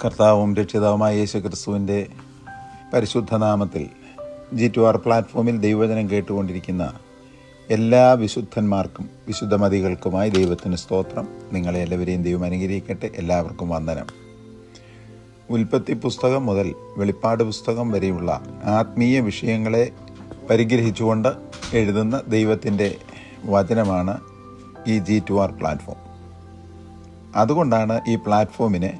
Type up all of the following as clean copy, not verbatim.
കർത്താവും രക്ഷിതാവുമായ യേശുക്രിസ്തുവിൻ്റെ പരിശുദ്ധ നാമത്തിൽ G2R പ്ലാറ്റ്ഫോമിൽ ദൈവവചനം കേട്ടുകൊണ്ടിരിക്കുന്ന എല്ലാ വിശുദ്ധന്മാർക്കും വിശുദ്ധമതികൾക്കുമായി ദൈവത്തിന് സ്തോത്രം. നിങ്ങളെ എല്ലാവരെയും ദൈവം അനുഗ്രഹിക്കട്ടെ. എല്ലാവർക്കും വന്ദനം. ഉൽപ്പത്തി പുസ്തകം മുതൽ വെളിപ്പാട് പുസ്തകം വരെയുള്ള ആത്മീയ വിഷയങ്ങളെ പരിഗ്രഹിച്ചുകൊണ്ട് എഴുതുന്ന ദൈവത്തിൻ്റെ വചനമാണ് ഈ G2R പ്ലാറ്റ്ഫോം. അതുകൊണ്ടാണ് ഈ പ്ലാറ്റ്ഫോമിന്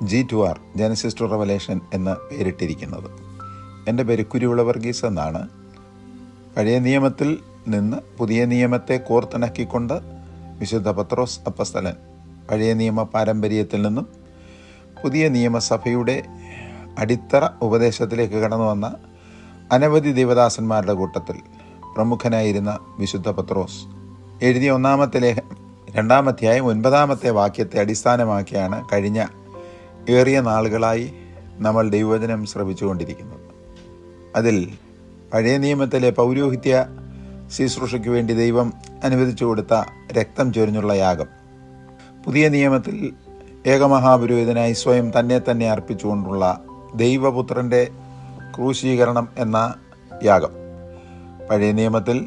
G2R ജനസിസ് ടു റെവലേഷൻ എന്ന് പേരിട്ടിരിക്കുന്നത്. എൻ്റെ പേര് കുരുവിള വർഗീസ് എന്നാണ്. പഴയ നിയമത്തിൽ നിന്ന് പുതിയ നിയമത്തെ കോർത്തിണക്കിക്കൊണ്ട് വിശുദ്ധ പത്രോസ് അപ്പസ്തലൻ പഴയ നിയമ പാരമ്പര്യത്തിൽ നിന്നും പുതിയ നിയമസഭയുടെ അടിത്തറ ഉപദേശത്തിലേക്ക് കടന്നു വന്ന അനവധി ദേവദാസന്മാരുടെ കൂട്ടത്തിൽ പ്രമുഖനായിരുന്ന വിശുദ്ധ പത്രോസ് എഴുതിയ ഒന്നാമത്തെ ലേഖനം 2-ാം അധ്യായം 9-ാമത്തെ വാക്യത്തെ അടിസ്ഥാനമാക്കിയാണ് കഴിഞ്ഞ ഏറിയ നാളുകളായി നമ്മൾ ദൈവവചനം ശ്രവിച്ചുകൊണ്ടിരിക്കുന്നത്. അതിൽ പഴയ നിയമത്തിലെ പൗരോഹിത്യ ശുശ്രൂഷയ്ക്ക് വേണ്ടി ദൈവം അനുവദിച്ചു കൊടുത്ത രക്തം ചൊരിഞ്ഞുള്ള യാഗം, പുതിയ നിയമത്തിൽ ഏകമഹാപുരോഹിതനായി സ്വയം തന്നെ അർപ്പിച്ചുകൊണ്ടുള്ള ദൈവപുത്രൻ്റെ ക്രൂശീകരണം എന്ന യാഗം, പഴയ നിയമത്തിൽ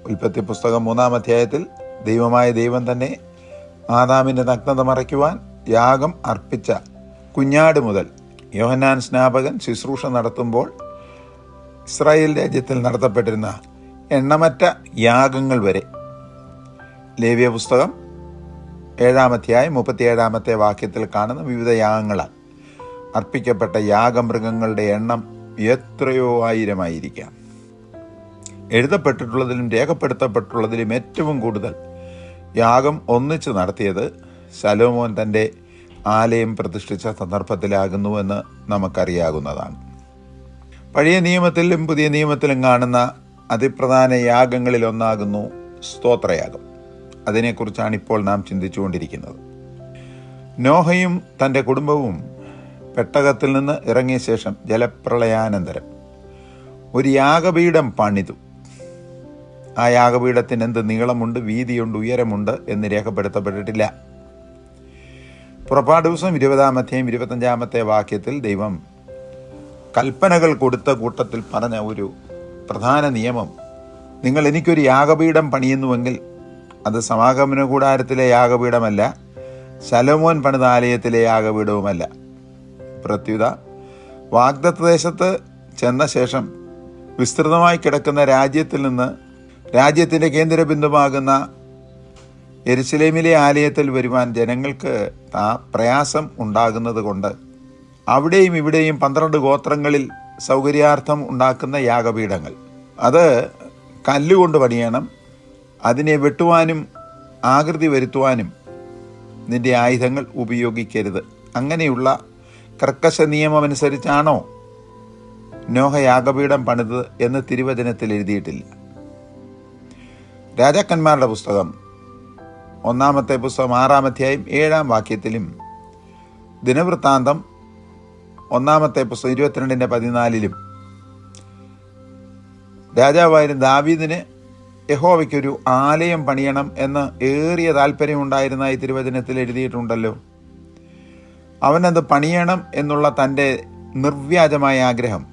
ഉൽപ്പത്തി പുസ്തകം 3-ാം അധ്യായത്തിൽ ദൈവമായ ദൈവം തന്നെ ആദാമിൻ്റെ നഗ്നത മറയ്ക്കുവാൻ യാഗം അർപ്പിച്ച കുഞ്ഞാട് മുതൽ യോഹന്നാൻ സ്നാപകൻ ശുശ്രൂഷ നടത്തുമ്പോൾ ഇസ്രായേൽ രാജ്യത്തിൽ നടത്തപ്പെട്ടിരുന്ന എണ്ണമറ്റ യാഗങ്ങൾ വരെ ലേവ്യ പുസ്തകം 7-ാം അധ്യായം 37-ാമത്തെ വാക്യത്തിൽ കാണുന്ന വിവിധ യാഗങ്ങളാൽ അർപ്പിക്കപ്പെട്ട യാഗമൃഗങ്ങളുടെ എണ്ണം എത്രയോ ആയിരമായിരിക്കാം. എഴുതപ്പെട്ടിട്ടുള്ളതിലും രേഖപ്പെടുത്തപ്പെട്ടുള്ളതിലും ഏറ്റവും കൂടുതൽ യാഗം ഒന്നിച്ച് നടത്തിയത് ശലോമോൻ തൻ്റെ ആലയം പ്രതിഷ്ഠിച്ച സന്ദർഭത്തിലാകുന്നുവെന്ന് നമുക്കറിയാവുന്നതാണ്. പഴയ നിയമത്തിലും പുതിയ നിയമത്തിലും കാണുന്ന അതിപ്രധാന യാഗങ്ങളിലൊന്നാകുന്നു സ്തോത്രയാഗം. അതിനെക്കുറിച്ചാണ് ഇപ്പോൾ നാം ചിന്തിച്ചുകൊണ്ടിരിക്കുന്നത്. നോഹയും തൻ്റെ കുടുംബവും പെട്ടകത്തിൽ നിന്ന് ഇറങ്ങിയ ശേഷം ജലപ്രളയാനന്തരം ഒരു യാഗപീഠം പണിതു. ആ യാഗപീഠത്തിന് എന്ത് നീളമുണ്ട്, വീതിയുണ്ട്, ഉയരമുണ്ട് എന്ന് രേഖപ്പെടുത്തപ്പെട്ടിട്ടില്ല. പുറപ്പാട് ദിവസം 20-ാം അധ്യായം 25-ാമത്തെ വാക്യത്തിൽ ദൈവം കൽപ്പനകൾ കൊടുത്ത കൂട്ടത്തിൽ പറഞ്ഞ ഒരു പ്രധാന നിയമം, നിങ്ങൾ എനിക്കൊരു യാഗപീഠം പണിയുന്നുവെങ്കിൽ അത് സമാഗമന കൂടാരത്തിലെ യാഗപീഠമല്ല, ശലോമോൻ പണിത ആലയത്തിലെ യാഗപീഠവുമല്ല. പ്രത്യുത വാഗ്ദത്ത ദേശത്ത് ചെന്ന ശേഷം വിസ്തൃതമായി കിടക്കുന്ന രാജ്യത്തിൽ നിന്ന് രാജ്യത്തിൻ്റെ കേന്ദ്രബിന്ദുവാകുന്ന യെരുശലേമിലെ ആലയത്തിൽ വരുവാൻ ജനങ്ങൾക്ക് പ്രയാസം ഉണ്ടാകുന്നത് കൊണ്ട് അവിടെയും ഇവിടെയും 12 ഗോത്രങ്ങളിൽ സൗകര്യാർത്ഥം ഉണ്ടാക്കുന്ന യാഗപീഠങ്ങൾ, അത് കല്ലുകൊണ്ട് പണിയണം. അതിനെ വെട്ടുവാനും ആകൃതി വരുത്തുവാനും നിന്റെ ആയുധങ്ങൾ ഉപയോഗിക്കരുത്. അങ്ങനെയുള്ള കർക്കശ നിയമമനുസരിച്ചാണോ നോഹ യാഗപീഠം പണിത് എന്ന് തിരുവചനത്തിൽ എഴുതിയിട്ടില്ല. രാജാക്കന്മാരുടെ പുസ്തകം 1-ാമത്തെ പുസ്തകം 6-ാം അധ്യായം 7-ാം വാക്യത്തിലും ദിനവൃത്താന്തം 1-ാമത്തെ പുസ്തകം 22-14 രാജാവായിരുന്ന ദാവീദിന് യഹോവയ്ക്കൊരു ആലയം പണിയണം എന്ന് ഏറിയ താല്പര്യമുണ്ടായിരുന്ന ഈ തിരുവചനത്തിൽ എഴുതിയിട്ടുണ്ടല്ലോ. അവനത് പണിയണം എന്നുള്ള തൻ്റെ നിർവ്യാജമായ ആഗ്രഹം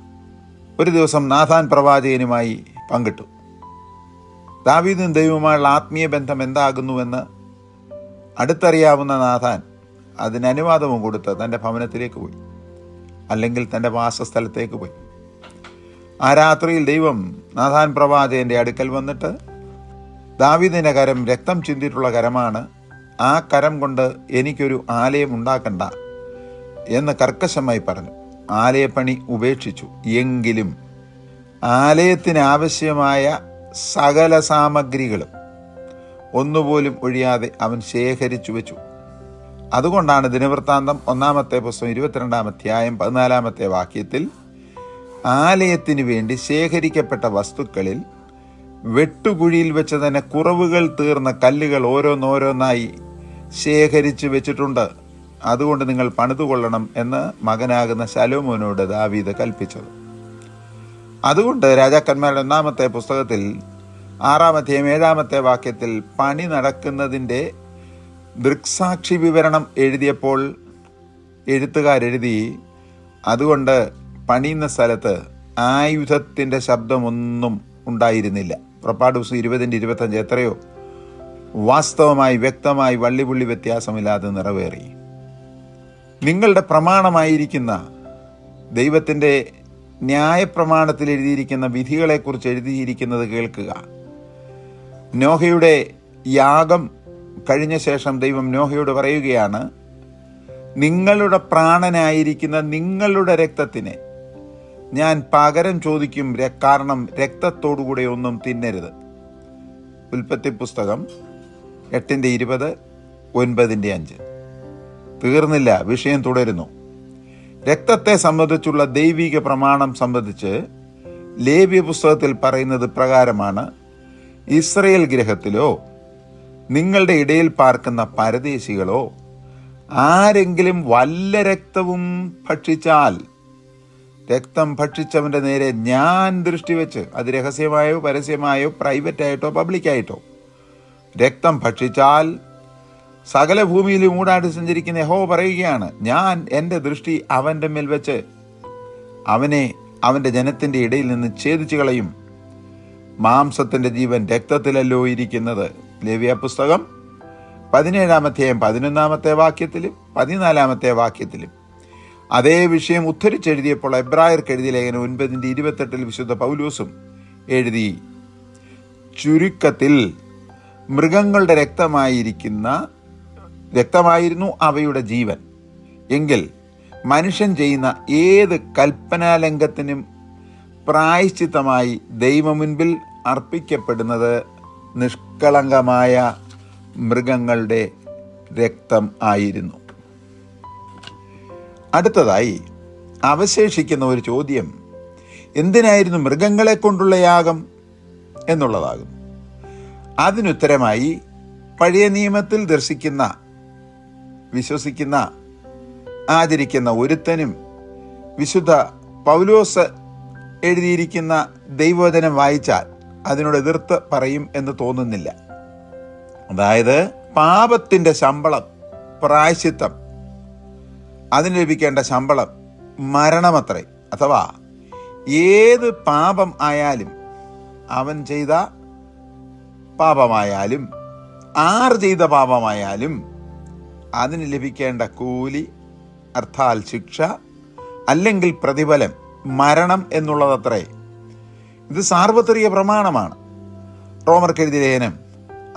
ഒരു ദിവസം നാഥാൻ പ്രവാചകനുമായി പങ്കിട്ടു. ദാവീദും ദൈവവുമായുള്ള ആത്മീയ ബന്ധം എന്താകുന്നുവെന്ന് അടുത്തറിയാവുന്ന നാഥാൻ അതിന് അനുവാദവും കൊടുത്ത് തൻ്റെ ഭവനത്തിലേക്ക് പോയി, അല്ലെങ്കിൽ തൻ്റെ വാസസ്ഥലത്തേക്ക് പോയി. ആ രാത്രിയിൽ ദൈവം നാഥാൻ പ്രവാചകൻ്റെ അടുക്കൽ വന്നിട്ട്, ദാവീദിൻ്റെ കരം രക്തം ചിന്തിയിട്ടുള്ള കരമാണ്, ആ കരം കൊണ്ട് എനിക്കൊരു ആലയം ഉണ്ടാക്കണ്ട എന്ന് കർക്കശമായി പറഞ്ഞു. ആലയപ്പണി ഉപേക്ഷിച്ചു. എങ്കിലും ആലയത്തിന് ആവശ്യമായ സകല സാമഗ്രികളും ഒന്നുപോലും ഒഴിയാതെ അവൻ ശേഖരിച്ചു വെച്ചു. അതുകൊണ്ടാണ് ദിനവൃത്താന്തം 1-ാമത്തെ പുസ്തകം 22-ാം അധ്യായം 14-ാമത്തെ വാക്യത്തിൽ ആലയത്തിന് വേണ്ടി ശേഖരിക്കപ്പെട്ട വസ്തുക്കളിൽ വെട്ടുകുഴിയിൽ വെച്ച് തന്നെ കുറവുകൾ തീർന്ന കല്ലുകൾ ഓരോന്നോരോന്നായി ശേഖരിച്ചു വെച്ചിട്ടുണ്ട്. അതുകൊണ്ട് നിങ്ങൾ പണിതുകൊള്ളണം എന്ന് മകനാകുന്ന ശലോമോനോട് ദാവീദ് കൽപ്പിച്ചത്. അതുകൊണ്ട് രാജാക്കന്മാരുടെ 1-ാമത്തെ പുസ്തകത്തിൽ 6-ാം അധ്യായം 7-ാമത്തെ വാക്യത്തിൽ പണി നടക്കുന്നതിൻ്റെ ദൃക്സാക്ഷി വിവരണം എഴുതിയപ്പോൾ എഴുത്തുകാരെഴുതി, അതുകൊണ്ട് പണിയുന്ന സ്ഥലത്ത് ആയുധത്തിൻ്റെ ശബ്ദമൊന്നും ഉണ്ടായിരുന്നില്ല. പുറപ്പാട് ദിവസം 20-25 എത്രയോ വാസ്തവമായി വ്യക്തമായി വള്ളിപുള്ളി വ്യത്യാസമില്ലാതെ നിറവേറി. നിങ്ങളുടെ പ്രമാണമായിരിക്കുന്ന ദൈവത്തിൻ്റെ ന്യായപ്രമാണത്തിൽ എഴുതിയിരിക്കുന്ന വിധികളെക്കുറിച്ച് എഴുതിയിരിക്കുന്നത് കേൾക്കുക. നോഹയുടെ യാഗം കഴിഞ്ഞ ശേഷം ദൈവം നോഹയോട് പറയുകയാണ്, നിങ്ങളുടെ പ്രാണനായിരിക്കുന്ന നിങ്ങളുടെ രക്തത്തിന് ഞാൻ പകരം ചോദിക്കും, കാരണം രക്തത്തോടുകൂടെ ഒന്നും തിന്നരുത്. ഉൽപ്പത്തി പുസ്തകം 8:20, 9:5. തീർന്നില്ല, വിഷയം തുടരുന്നു. രക്തത്തെ സംബന്ധിച്ചുള്ള ദൈവിക പ്രമാണം സംബന്ധിച്ച് ലേവ്യ പുസ്തകത്തിൽ പറയുന്നത് പ്രകാരമാണ്, ഇസ്രയേൽ ഗൃഹത്തിലോ നിങ്ങളുടെ ഇടയിൽ പാർക്കുന്ന പരദേശികളോ ആരെങ്കിലും വല്ല രക്തവും ഭക്ഷിച്ചാൽ, രക്തം ഭക്ഷിച്ചവൻ്റെ നേരെ ഞാൻ ദൃഷ്ടി വെച്ച്, അത് രഹസ്യമായോ പരസ്യമായോ പ്രൈവറ്റായിട്ടോ പബ്ലിക്കായിട്ടോ രക്തം ഭക്ഷിച്ചാൽ, സകല ഭൂമിയിലും ഊടാടി സഞ്ചരിക്കുന്ന യഹോവ പറയുകയാണ്, ഞാൻ എൻ്റെ ദൃഷ്ടി അവൻ്റെ മേൽ വെച്ച് അവനെ അവൻ്റെ ജനത്തിൻ്റെ ഇടയിൽ നിന്ന് ഛേദിച്ചു കളയും. മാംസത്തിൻ്റെ ജീവൻ രക്തത്തിലല്ലോ ഇരിക്കുന്നത്. ലേവ്യ പുസ്തകം 17-ാം 11-ാമത്തെ വാക്യത്തിലും 14-ാമത്തെ വാക്യത്തിലും അതേ വിഷയം ഉദ്ധരിച്ചെഴുതിയപ്പോൾ എബ്രായർക്ക് എഴുതിയ ലേഖനം 9:28 വിശുദ്ധ പൗലോസും എഴുതി, ചുരുക്കത്തിൽ മൃഗങ്ങളുടെ രക്തമായിരുന്നു അവയുടെ ജീവൻ എങ്കിൽ മനുഷ്യൻ ചെയ്യുന്ന ഏത് കൽപ്പനാലംഘനത്തിനും പ്രായശ്ചിത്തമായി ദൈവമുൻപിൽ അർപ്പിക്കപ്പെടുന്നത് നിഷ്കളങ്കമായ മൃഗങ്ങളുടെ രക്തം ആയിരുന്നു. അടുത്തതായി അവശേഷിക്കുന്ന ഒരു ചോദ്യം, എന്തിനായിരുന്നു മൃഗങ്ങളെ കൊണ്ടുള്ള യാഗം എന്നുള്ളതാകുന്നു. അതിനുത്തരമായി പഴയ നിയമത്തിൽ ദർശിക്കുന്ന, വിശ്വസിക്കുന്ന, ആചരിക്കുന്ന ഒരുത്തനും വിശുദ്ധ പൗലോസ് എഴുതിയിരിക്കുന്ന ദൈവവചനം വായിച്ചാൽ അതിനോട് എതിർത്ത് പറയും എന്ന് തോന്നുന്നില്ല. അതായത് പാപത്തിൻ്റെ ശമ്പളം, പ്രായശ്ചിത്തം, അതിന് ലഭിക്കേണ്ട ശമ്പളം മരണമത്രേ. അഥവാ ഏത് പാപം ആയാലും, അവൻ ചെയ്ത പാപമായാലും ആർ ചെയ്ത പാപമായാലും അതിന് ലഭിക്കേണ്ട കൂലി, അർത്ഥാൽ ശിക്ഷ അല്ലെങ്കിൽ പ്രതിഫലം മരണം എന്നുള്ളതത്രേ. ഇത് സാർവത്രിക പ്രമാണമാണ്. റോമർക്ക് എഴുതിയ ലേഖനം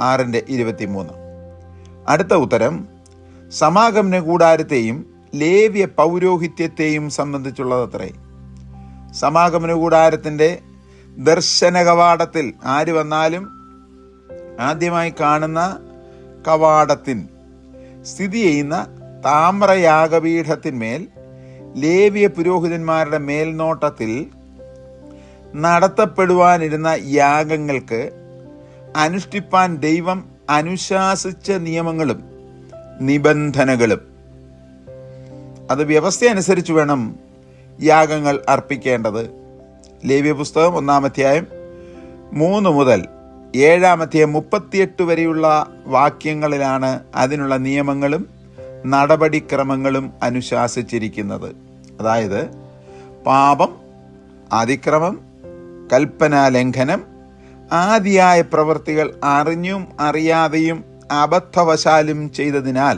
6:23. അടുത്ത ഉത്തരം സമാഗമന കൂടാരത്തെയും ലേവ്യ പൗരോഹിത്യത്തെയും സംബന്ധിച്ചുള്ളതത്രേ. സമാഗമന കൂടാരത്തിൻ്റെ ദർശന കവാടത്തിൽ ആര് വന്നാലും ആദ്യമായി കാണുന്ന കവാടത്തിൽ സ്ഥിതി ചെയ്യുന്ന താമ്രയാഗപീഠത്തിന്മേൽ ലേവ്യ പുരോഹിതന്മാരുടെ മേൽനോട്ടത്തിൽ നടത്തപ്പെടുവാനിരുന്ന യാഗങ്ങൾക്ക് അനുഷ്ഠിപ്പാൻ ദൈവം അനുശാസിച്ച നിയമങ്ങളും നിബന്ധനകളും, അത് വ്യവസ്ഥ അനുസരിച്ച് വേണം യാഗങ്ങൾ അർപ്പിക്കേണ്ടത്. ലേവ്യ പുസ്തകം 1-ാം 3 മുതൽ 7-ാം 38 വരെയുള്ള വാക്യങ്ങളിലാണ് അതിനുള്ള നിയമങ്ങളും നടപടിക്രമങ്ങളും അനുശാസിച്ചിരിക്കുന്നത്. അതായത് പാപം, അതിക്രമം, കൽപ്പനാലംഘനം ആദിയായ പ്രവൃത്തികൾ അറിഞ്ഞും അറിയാതെയും അബദ്ധവശാലും ചെയ്തതിനാൽ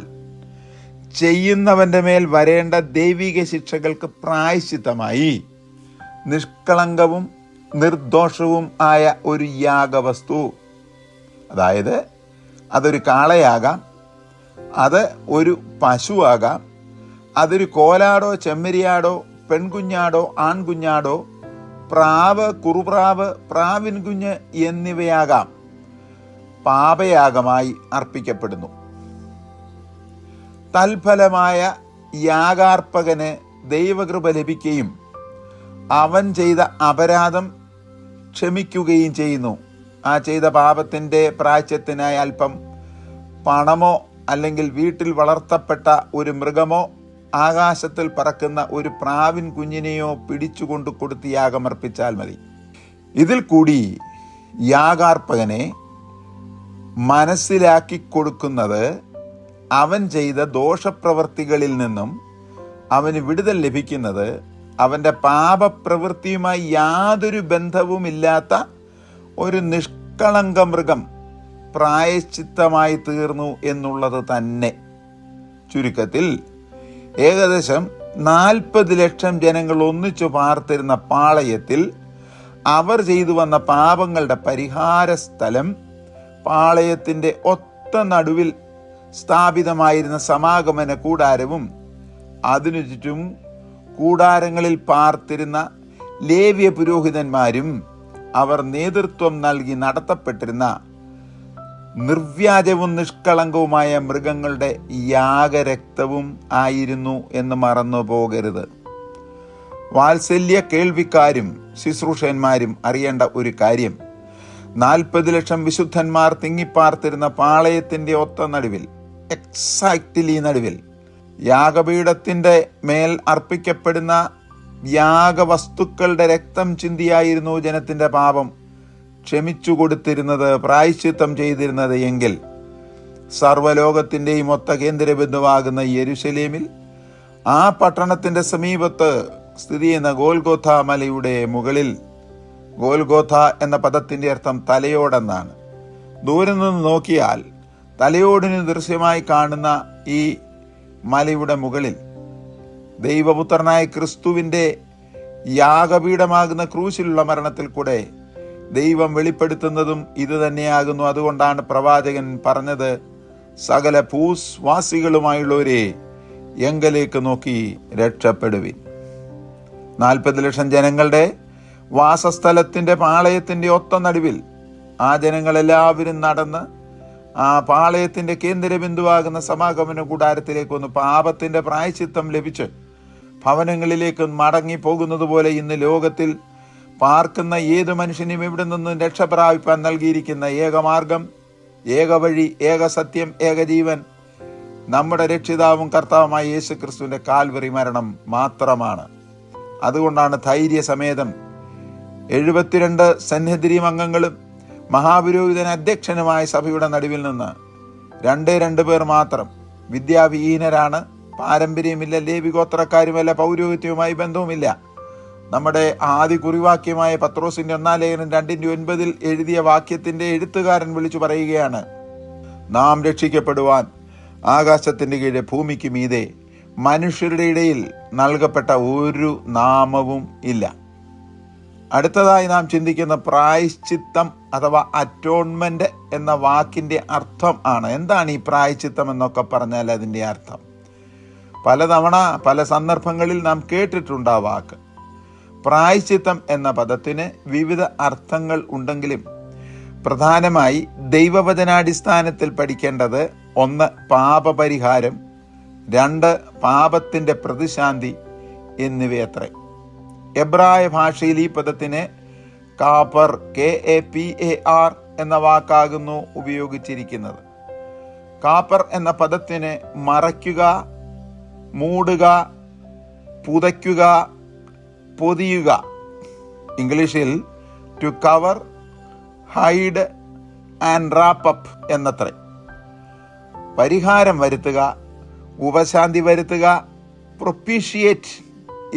ചെയ്യുന്നവൻ്റെ മേൽ വരേണ്ട ദൈവിക ശിക്ഷകൾക്ക് പ്രായശ്ചിത്തമായി നിഷ്കളങ്കവും നിർദോഷവും ആയ ഒരു യാഗവസ്തു, അതായത് അതൊരു കാളയാകാം, അത് ഒരു പശുവാകാം, അതൊരു കോലാടോ ചെമ്മരിയാടോ പെൺകുഞ്ഞാടോ ആൺകുഞ്ഞാടോ പ്രാവ്, കുറുപ്രാവ്, പ്രാവിൻ കുഞ്ഞ് എന്നിവയാകാം, പാപയാഗമായി അർപ്പിക്കപ്പെടുന്നു. തൽഫലമായ യാഗാർപ്പകന് ദൈവകൃപ ലഭിക്കുകയും അവൻ ചെയ്ത അപരാധം ക്ഷമിക്കുകയും ചെയ്യുന്നു. ആ ചെയ്ത പാപത്തിൻ്റെ പ്രായശ്ചിത്തത്തിനായി അല്പം പണമോ അല്ലെങ്കിൽ വീട്ടിൽ വളർത്തപ്പെട്ട ഒരു മൃഗമോ ആകാശത്തിൽ പറക്കുന്ന ഒരു പ്രാവിൻ കുഞ്ഞിനെയോ പിടിച്ചുകൊണ്ട് കൊടുത്ത് യാഗമർപ്പിച്ചാൽ മതി. ഇതിൽ കൂടി യാഗാർപ്പകനെ മനസ്സിലാക്കി കൊടുക്കുന്നത് അവൻ ചെയ്ത ദോഷപ്രവർത്തികളിൽ നിന്നും അവന് വിടുതൽ ലഭിക്കുന്നത് അവൻ്റെ പാപപ്രവൃത്തിയുമായി യാതൊരു ബന്ധവുമില്ലാത്ത ഒരു നിഷ്കളങ്ക മൃഗം പ്രായശ്ചിത്തമായി തീർന്നു എന്നുള്ളത് തന്നെ. ചുരുക്കത്തിൽ ഏകദേശം 40 ലക്ഷം ജനങ്ങൾ ഒന്നിച്ചു പാർത്തിരുന്ന പാളയത്തിൽ അവർ ചെയ്തു വന്ന പാപങ്ങളുടെ പരിഹാര സ്ഥലം പാളയത്തിൻ്റെ ഒത്ത നടുവിൽ സ്ഥാപിതമായിരുന്ന സമാഗമന കൂടാരവും അതിനു ചുറ്റും കൂടാരങ്ങളിൽ പാർത്തിരുന്ന ലേവ്യ പുരോഹിതന്മാരും അവർ നേതൃത്വം നൽകി നടത്തപ്പെട്ടിരുന്ന നിർവ്യാജവും നിഷ്കളങ്കവുമായ മൃഗങ്ങളുടെ യാഗരക്തവും ആയിരുന്നു എന്ന് മറന്നു പോകരുത്. വാത്സല്യ കേൾവിക്കാരും ശുശ്രൂഷന്മാരും അറിയേണ്ട ഒരു കാര്യം, 40 ലക്ഷം വിശുദ്ധന്മാർ തിങ്ങിപ്പാർത്തിരുന്ന പാളയത്തിൻ്റെ ഒത്ത നടുവിൽ, എക്സാക്റ്റ്ലി നടുവിൽ, യാഗപീഠത്തിൻ്റെ മേൽ അർപ്പിക്കപ്പെടുന്ന യാഗവസ്തുക്കളുടെ രക്തം ചിന്തിയായിരുന്നു ജനത്തിൻ്റെ പാപം ക്ഷമിച്ചു കൊടുത്തിരുന്നത്, പ്രായശ്ചിത്തം ചെയ്തിരുന്നത് എങ്കിൽ സർവ്വലോകത്തിൻ്റെയും ഒത്ത കേന്ദ്രബിന്ദുവാകുന്ന യെരുശലേമിൽ ആ പട്ടണത്തിൻ്റെ സമീപത്ത് സ്ഥിതി ചെയ്യുന്ന ഗോൽഗോഥ മലയുടെ മുകളിൽ, ഗോൽഗോഥ എന്ന പദത്തിൻ്റെ അർത്ഥം തലയോടെന്നാണ്. ദൂരെ നിന്ന് നോക്കിയാൽ തലയോടിന് ദൃശ്യമായി കാണുന്ന ഈ മലയുടെ മുകളിൽ ദൈവപുത്രനായ ക്രിസ്തുവിൻ്റെ യാഗപീഠമാകുന്ന ക്രൂശിലുള്ള മരണത്തിൽ കൂടെ ദൈവം വെളിപ്പെടുത്തുന്നതും ഇത് തന്നെയാകുന്നു. അതുകൊണ്ടാണ് പ്രവാചകൻ പറഞ്ഞത്, സകല ഭൂവാസികളുമായുള്ളവരെ എങ്കലേക്ക് നോക്കി രക്ഷപ്പെടുവിൻ. 40 ലക്ഷം ജനങ്ങളുടെ വാസസ്ഥലത്തിൻ്റെ പാളയത്തിൻ്റെ ഒത്ത നടുവിൽ ആ ജനങ്ങളെല്ലാവരും നടന്ന് ആ പാളയത്തിൻ്റെ കേന്ദ്രബിന്ദുവാകുന്ന സമാഗമന കൂടാരത്തിലേക്ക് വന്ന് പാപത്തിൻ്റെ പ്രായശ്ചിത്തം ലഭിച്ച് ഭവനങ്ങളിലേക്ക് മടങ്ങിപ്പോകുന്നത് പോലെ ഇന്ന് ലോകത്തിൽ പാർക്കുന്ന ഏത് മനുഷ്യനും ഇവിടെ നിന്നും രക്ഷപ്രാപിപ്പാൻ നൽകിയിരിക്കുന്ന ഏകമാർഗം, ഏക വഴി, ഏക സത്യം, ഏകജീവൻ നമ്മുടെ രക്ഷിതാവും കർത്താവുമായ യേശു ക്രിസ്തുവിൻ്റെ കാൽവറി മരണം മാത്രമാണ്. അതുകൊണ്ടാണ് ധൈര്യസമേതം 72 സന്നിധിരീം അംഗങ്ങളും മഹാപുരോഹിതൻ അധ്യക്ഷനുമായ സഭയുടെ നടുവിൽ നിന്ന് 2 പേർ മാത്രം, വിദ്യാവിഹീനരാണ്, പാരമ്പര്യമില്ല, ലേവി ഗോത്രക്കാരുമല്ല, പൗരോഹിത്യവുമായി ബന്ധവുമില്ല. നമ്മുടെ ആദ്യ കുറിവാക്യമായ പത്രോസിൻ്റെ 1 ലേഖനം 2:9 എഴുതിയ വാക്യത്തിൻ്റെ എഴുത്തുകാരൻ വിളിച്ചു പറയുകയാണ്, നാം രക്ഷിക്കപ്പെടുവാൻ ആകാശത്തിൻ്റെ കീഴെ ഭൂമിക്ക് മീതെ മനുഷ്യരുടെ ഇടയിൽ നൽകപ്പെട്ട ഒരു നാമവും ഇല്ല. അടുത്തതായി നാം ചിന്തിക്കുന്ന പ്രായശ്ചിത്തം അഥവാ അറ്റോൺമെന്റ് എന്ന വാക്കിൻ്റെ അർത്ഥം ആണ്. എന്താണ് ഈ പ്രായശ്ചിത്തം എന്നൊക്കെ പറഞ്ഞാൽ അതിൻ്റെ അർത്ഥം? പലതവണ പല സന്ദർഭങ്ങളിൽ നാം കേട്ടിട്ടുണ്ട് ആ വാക്ക്. പ്രായശ്ചിത്തം എന്ന പദത്തിന് വിവിധ അർത്ഥങ്ങൾ ഉണ്ടെങ്കിലും പ്രധാനമായി ദൈവവചനാടിസ്ഥാനത്തിൽ പഠിക്കേണ്ടത് 1 പാപപരിഹാരം, 2 പാപത്തിൻ്റെ പ്രതിശാന്തി എന്നിവയത്രേ. എബ്രായ ഭാഷയിൽ ഈ പദത്തിന് കാപ്പർ, KAPAR എന്ന വാക്കാകുന്നു ഉപയോഗിച്ചിരിക്കുന്നത്. കാപ്പർ എന്ന പദത്തിന് മറയ്ക്കുക, മൂടുക, പുതയ്ക്കുക, പൊതിയുക. ഇംഗ്ലീഷിൽ to cover, hide and wrap up എന്നത്രേ. പരിഹാരം വരുത്തുക, ഉപശാന്തി വരുത്തുക, പ്രൊപ്പീഷിയേറ്റ്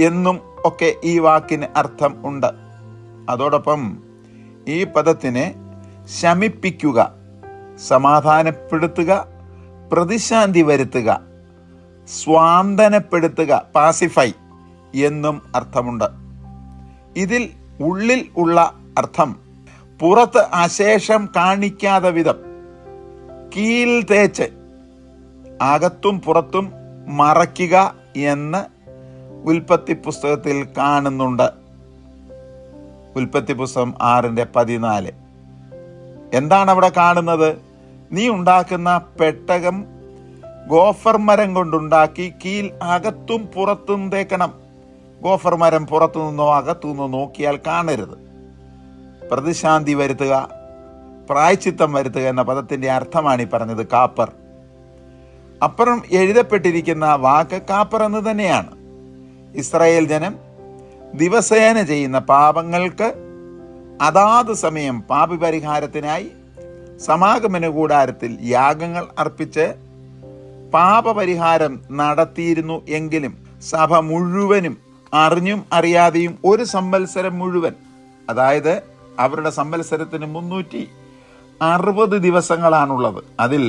എന്നും ഒക്കെ ഈ വാക്കിന് അർത്ഥം ഉണ്ട്. അതോടൊപ്പം ഈ പദത്തിന് ശമിപ്പിക്കുക, സമാധാനപ്പെടുത്തുക, പ്രതിശാന്തി വരുത്തുക, സ്വാന്തനപ്പെടുത്തുക, പാസിഫൈ എന്നും അർത്ഥമുണ്ട്. ഇതിൽ ഉള്ളിൽ ഉള്ള അർത്ഥം പുറത്ത് അശേഷം കാണിക്കാതെ വിധം കീൽ തേച്ച് അകത്തും പുറത്തും മറയ്ക്കുക എന്ന് ഉൽപ്പത്തി പുസ്തകത്തിൽ കാണുന്നുണ്ട്. ഉൽപ്പത്തി പുസ്തകം 6:14. എന്താണ് അവിടെ കാണുന്നത്? നീ ഉണ്ടാക്കുന്ന പെട്ടകം ഗോഫർ മരം കൊണ്ടുണ്ടാക്കി കീൽ അകത്തും പുറത്തും തേക്കണം. ഗോഫർ മരം പുറത്തു നിന്നോ അകത്തു നിന്നോ നോക്കിയാൽ കാണരുത്. പ്രതിശാന്തി വരുത്തുക, പ്രായശ്ചിത്തം വരുത്തുക എന്ന പദത്തിൻ്റെ അർത്ഥമാണ് ഈ പറഞ്ഞത് കാപ്പർ. അപ്പുറം എഴുതപ്പെട്ടിരിക്കുന്ന വാക്ക് കാപ്പർ എന്ന് തന്നെയാണ്. ഇസ്രായേൽ ജനം ദിവസേന ചെയ്യുന്ന പാപങ്ങൾക്ക് അതാത് സമയം പാപപരിഹാരത്തിനായി സമാഗമന കൂടാരത്തിൽ യാഗങ്ങൾ അർപ്പിച്ച് പാപപരിഹാരം നടത്തിയിരുന്നു എങ്കിലും സഭ മുഴുവനും അറിഞ്ഞും അറിയാതെയും ഒരു സംവത്സരം മുഴുവൻ, അതായത് അവരുടെ സംവത്സരത്തിന് 360 ദിവസങ്ങളാണുള്ളത്. അതിൽ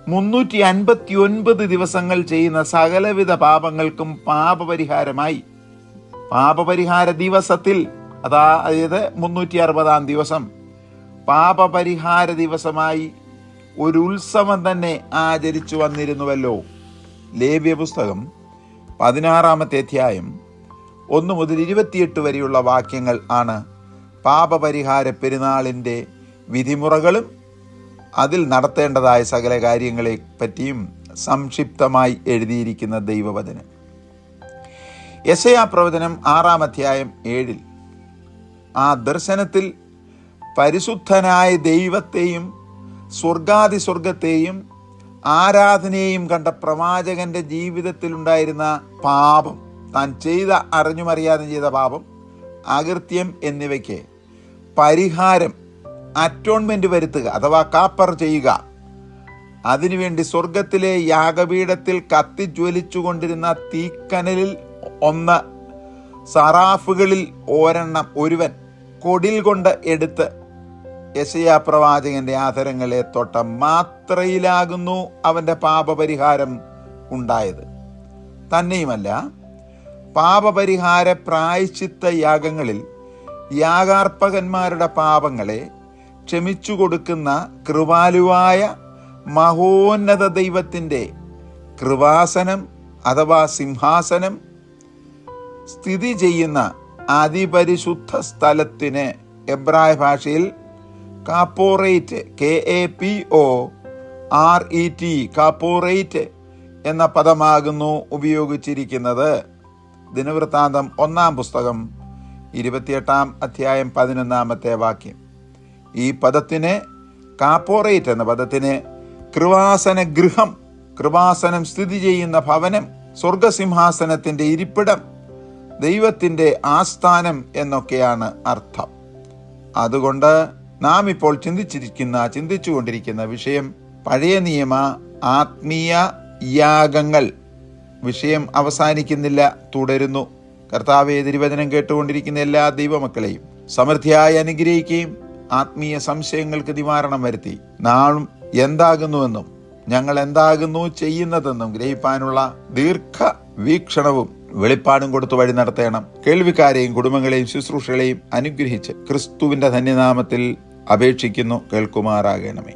359 ദിവസങ്ങൾ ചെയ്യുന്ന സകലവിധ പാപങ്ങൾക്കും പാപപരിഹാരമായി പാപപരിഹാര ദിവസത്തിൽ, അതായത് 360-ാം ദിവസം പാപപരിഹാര ദിവസമായി ഒരു ഉത്സവം തന്നെ ആചരിച്ചു വന്നിരുന്നുവല്ലോ. ലേവ്യ പുസ്തകം 16-ാമത്തെ അധ്യായം 1 മുതൽ 28 വരെയുള്ള വാക്യങ്ങൾ ആണ് പാപപരിഹാര പെരുന്നാളിൻ്റെ വിധിമുറകളും അതിൽ നടത്തേണ്ടതായ സകല കാര്യങ്ങളെ പറ്റിയും സംക്ഷിപ്തമായി എഴുതിയിരിക്കുന്ന ദൈവവചനം. യെശയ്യാ പ്രവചനം 6-ാം അധ്യായം 7 ആ ദർശനത്തിൽ പരിശുദ്ധനായ ദൈവത്തെയും സ്വർഗാതിസ്വർഗത്തെയും ആരാധനയെയും കണ്ട പ്രവാചകന്റെ ജീവിതത്തിൽ ഉണ്ടായിരുന്ന പാപം, താൻ ചെയ്ത അറിഞ്ഞും അറിയാതെ ചെയ്ത പാപം, അകൃത്യം എന്നിവയ്ക്ക് പരിഹാരം, അറ്റോൺമെന്റ് വരുത്തുക അഥവാ കാപ്പർ ചെയ്യുക, അതിനുവേണ്ടി സ്വർഗത്തിലെ യാഗപീഠത്തിൽ കത്തിജ്വലിച്ചു കൊണ്ടിരുന്ന തീക്കനലിൽ 1 സറാഫുകളിൽ ഒരുവൻ കൊടിൽ കൊണ്ട് എടുത്ത് യെശയ്യാ പ്രവാചകന്റെ ആധരങ്ങളെ തൊട്ട മാത്രയിലാകുന്നു അവന്റെ പാപപരിഹാരം ഉണ്ടായത്. തന്നെയുമല്ല, പാപപരിഹാര പ്രായശ്ചിത്ത യാഗങ്ങളിൽ യാഗാർപ്പകന്മാരുടെ പാപങ്ങളെ ക്ഷമിച്ചു കൊടുക്കുന്ന കൃപാലുവായ മഹോന്നത ദൈവത്തിൻ്റെ കൃപാസനം അഥവാ സിംഹാസനം സ്ഥിതി ചെയ്യുന്ന അതിപരിശുദ്ധ സ്ഥലത്തിന് എബ്രായ ഭാഷയിൽ കാപ്പോറേറ്റ്, KAPORET, കാപ്പോറേറ്റ് എന്ന പദമാകുന്നു ഉപയോഗിച്ചിരിക്കുന്നത്. ദിനവൃത്താന്തം 1-ാം പുസ്തകം 28-ാം അധ്യായം 11-ാമത്തെ വാക്യം. ഈ പദത്തിന്, കാപ്പോറേറ്റ് എന്ന പദത്തിന് കൃപാസന ഗൃഹം, കൃപാസനം സ്ഥിതി ചെയ്യുന്ന ഭവനം, സ്വർഗസിംഹാസനത്തിൻ്റെ ഇരിപ്പിടം, ദൈവത്തിൻ്റെ എന്നൊക്കെയാണ് അർത്ഥം. അതുകൊണ്ട് നാം ഇപ്പോൾ ചിന്തിച്ചുകൊണ്ടിരിക്കുന്ന വിഷയം പഴയ നിയമ ആത്മീയ യാഗങ്ങൾ. വിഷയം അവസാനിക്കുന്നില്ല, തുടരുന്നു. കർത്താവേ, തിരുവചനം കേട്ടുകൊണ്ടിരിക്കുന്ന എല്ലാ ദൈവമക്കളെയും സമൃദ്ധിയായി അനുഗ്രഹിക്കുകയും ആത്മീയ സംശയങ്ങൾക്ക് നിവാരണം വരുത്തി നാം എന്താകുന്നുവെന്നും ഞങ്ങൾ എന്താകുന്നു ചെയ്യുന്നതെന്നും ഗ്രഹിപ്പാനുള്ള ദീർഘ വീക്ഷണവും വെളിപ്പാടും കൊടുത്തു വഴി നടത്തണം. കേൾവിക്കാരെയും കുടുംബങ്ങളെയും ശുശ്രൂഷകളെയും അനുഗ്രഹിച്ച് ക്രിസ്തുവിന്റെ ധന്യനാമത്തിൽ അപേക്ഷിക്കുന്നു, കേൾക്കുമാറാകണമേ.